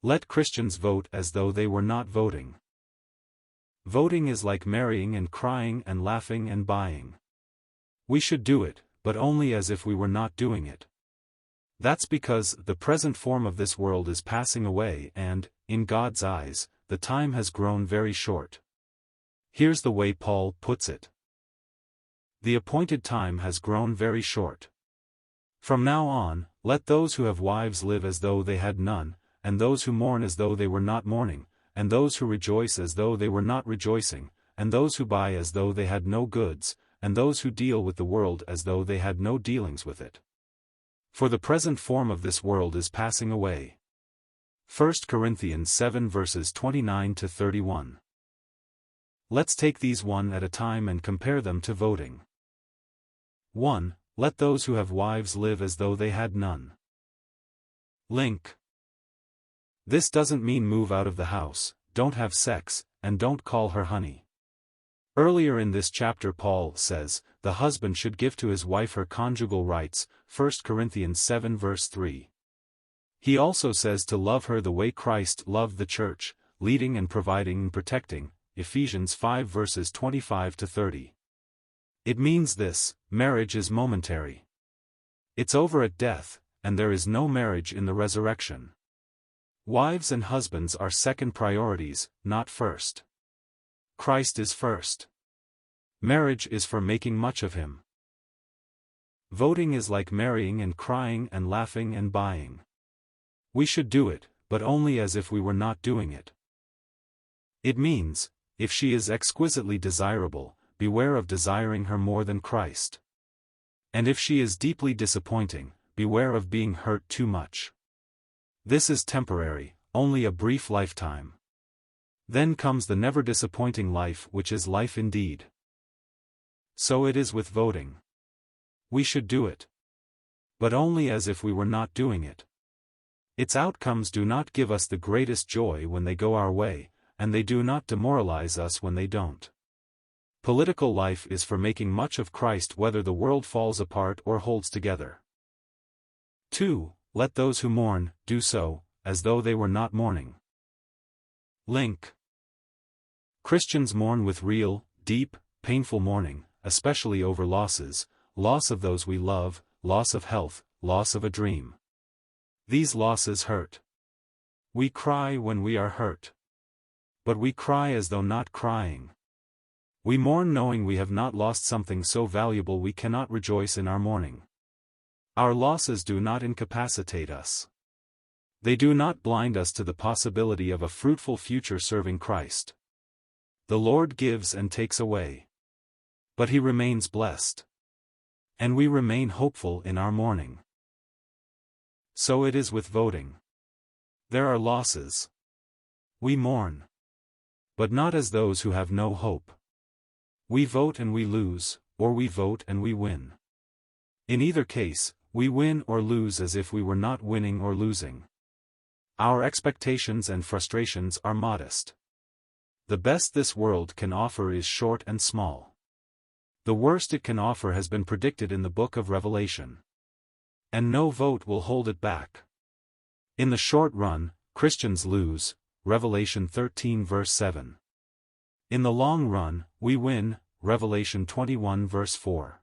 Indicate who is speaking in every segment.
Speaker 1: Let Christians vote as though they were not voting. Voting is like marrying and crying and laughing and buying. We should do it, but only as if we were not doing it. That's because the present form of this world is passing away and, in God's eyes, the time has grown very short. Here's the way Paul puts it. The appointed time has grown very short. From now on, let those who have wives live as though they had none, and those who mourn as though they were not mourning, and those who rejoice as though they were not rejoicing, and those who buy as though they had no goods, and those who deal with the world as though they had no dealings with it. For the present form of this world is passing away. 1 Corinthians 7 verses 29 to 31. Let's take these one at a time and compare them to voting. 1. Let those who have wives live as though they had none. Link. This doesn't mean move out of the house, don't have sex, and don't call her honey. Earlier in this chapter Paul says, the husband should give to his wife her conjugal rights, 1 Corinthians 7 verse 3. He also says to love her the way Christ loved the church, leading and providing and protecting, Ephesians 5 verses 25 to 30. It means this: marriage is momentary. It's over at death, and there is no marriage in the resurrection. Wives and husbands are second priorities, not first. Christ is first. Marriage is for making much of him. Voting is like marrying and crying and laughing and buying. We should do it, but only as if we were not doing it. It means, if she is exquisitely desirable, beware of desiring her more than Christ. And if she is deeply disappointing, beware of being hurt too much. This is temporary, only a brief lifetime. Then comes the never disappointing life, which is life indeed. So it is with voting. We should do it. But only as if we were not doing it. Its outcomes do not give us the greatest joy when they go our way, and they do not demoralize us when they don't. Political life is for making much of Christ whether the world falls apart or holds together. 2. Let those who mourn, do so, as though they were not mourning. Link. Christians mourn with real, deep, painful mourning, especially over losses, loss of those we love, loss of health, loss of a dream. These losses hurt. We cry when we are hurt. But we cry as though not crying. We mourn knowing we have not lost something so valuable we cannot rejoice in our mourning. Our losses do not incapacitate us. They do not blind us to the possibility of a fruitful future serving Christ. The Lord gives and takes away. But He remains blessed. And we remain hopeful in our mourning. So it is with voting. There are losses. We mourn. But not as those who have no hope. We vote and we lose, or we vote and we win. In either case, we win or lose as if we were not winning or losing. Our expectations and frustrations are modest. The best this world can offer is short and small. The worst it can offer has been predicted in the book of Revelation. And no vote will hold it back. In the short run, Christians lose, Revelation 13 verse 7. In the long run, we win, Revelation 21 verse 4.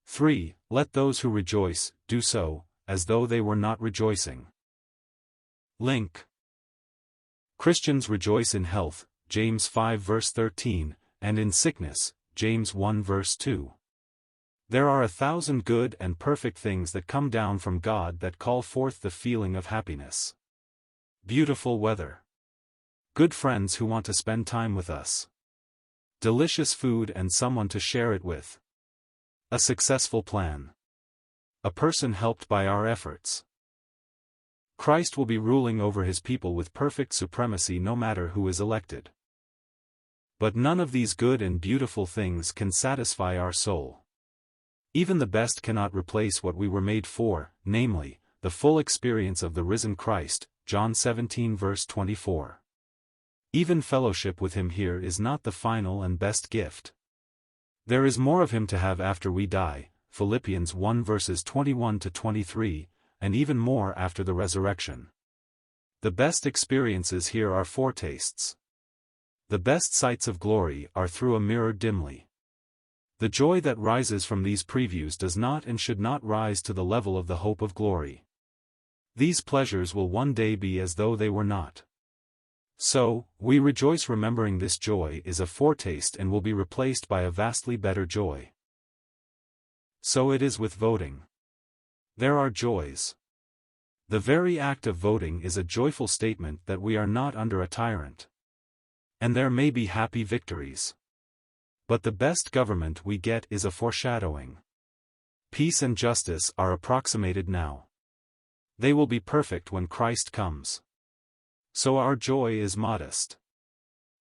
Speaker 1: 3. Let those who rejoice, do so, as though they were not rejoicing. Link. Christians rejoice in health, James 5 verse 13, and in sickness, James 1 verse 2. There are 1,000 good and perfect things that come down from God that call forth the feeling of happiness. Beautiful weather. Good friends who want to spend time with us. Delicious food and someone to share it with. A successful plan. A person helped by our efforts. Christ will be ruling over his people with perfect supremacy no matter who is elected. But none of these good and beautiful things can satisfy our soul. Even the best cannot replace what we were made for, namely, the full experience of the risen Christ, John 17 verse 24. Even fellowship with him here is not the final and best gift. There is more of him to have after we die, Philippians 1 verses 21 to 23, and even more after the resurrection. The best experiences here are foretastes. The best sights of glory are through a mirror dimly. The joy that rises from these previews does not and should not rise to the level of the hope of glory. These pleasures will one day be as though they were not. So, we rejoice remembering this joy is a foretaste and will be replaced by a vastly better joy. So it is with voting. There are joys. The very act of voting is a joyful statement that we are not under a tyrant. And there may be happy victories. But the best government we get is a foreshadowing. Peace and justice are approximated now. They will be perfect when Christ comes. So our joy is modest.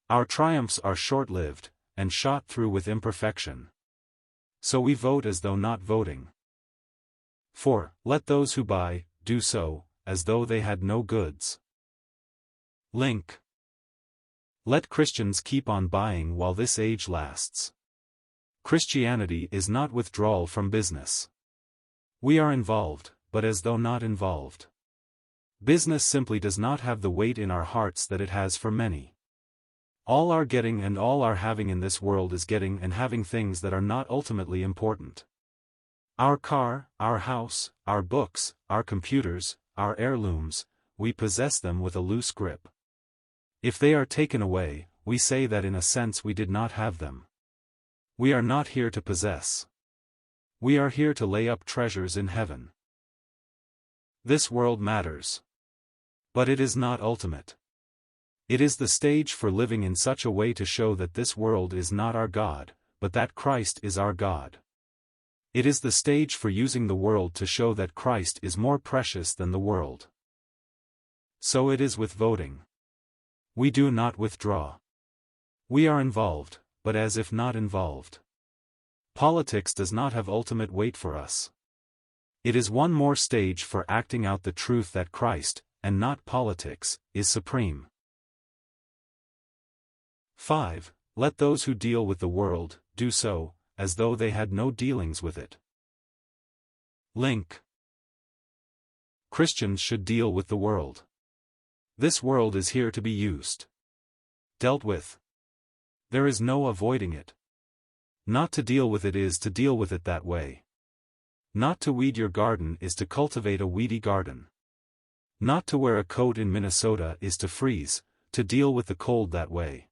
Speaker 1: Our triumphs are short-lived, and shot through with imperfection. So we vote as though not voting. 4. Let those who buy, do so, as though they had no goods. Link. Let Christians keep on buying while this age lasts. Christianity is not withdrawal from business. We are involved, but as though not involved. Business simply does not have the weight in our hearts that it has for many. All our getting and all our having in this world is getting and having things that are not ultimately important. Our car, our house, our books, our computers, our heirlooms, we possess them with a loose grip. If they are taken away, we say that in a sense we did not have them. We are not here to possess. We are here to lay up treasures in heaven. This world matters. But it is not ultimate. It is the stage for living in such a way to show that this world is not our God, but that Christ is our God. It is the stage for using the world to show that Christ is more precious than the world. So it is with voting. We do not withdraw. We are involved, but as if not involved. Politics does not have ultimate weight for us. It is one more stage for acting out the truth that Christ, and not politics, is supreme. 5. Let those who deal with the world, do so, as though they had no dealings with it. Link. Christians should deal with the world. This world is here to be used. Dealt with. There is no avoiding it. Not to deal with it is to deal with it that way. Not to weed your garden is to cultivate a weedy garden. Not to wear a coat in Minnesota is to freeze, to deal with the cold that way.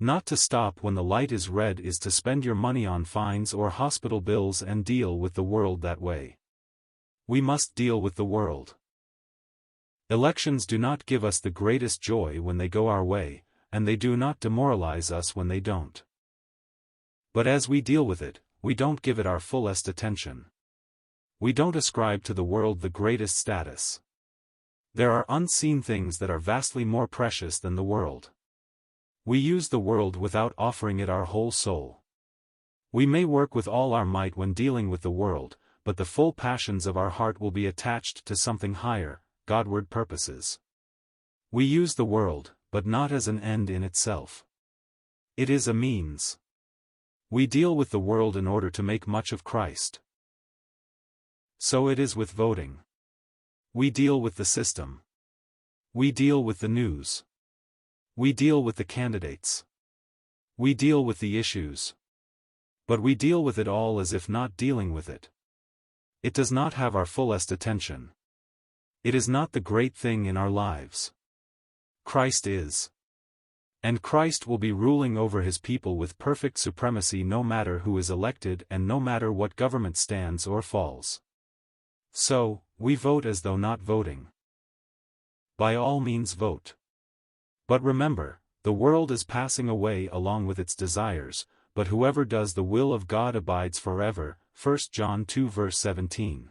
Speaker 1: Not to stop when the light is red is to spend your money on fines or hospital bills and deal with the world that way. We must deal with the world. Elections do not give us the greatest joy when they go our way, and they do not demoralize us when they don't. But as we deal with it, we don't give it our fullest attention. We don't ascribe to the world the greatest status. There are unseen things that are vastly more precious than the world. We use the world without offering it our whole soul. We may work with all our might when dealing with the world, but the full passions of our heart will be attached to something higher, Godward purposes. We use the world, but not as an end in itself. It is a means. We deal with the world in order to make much of Christ. So it is with voting. We deal with the system. We deal with the news. We deal with the candidates. We deal with the issues. But we deal with it all as if not dealing with it. It does not have our fullest attention. It is not the great thing in our lives. Christ is. And Christ will be ruling over his people with perfect supremacy no matter who is elected and no matter what government stands or falls. So, we vote as though not voting. By all means vote. But remember, the world is passing away along with its desires, but whoever does the will of God abides forever, 1 John 2 verse 17.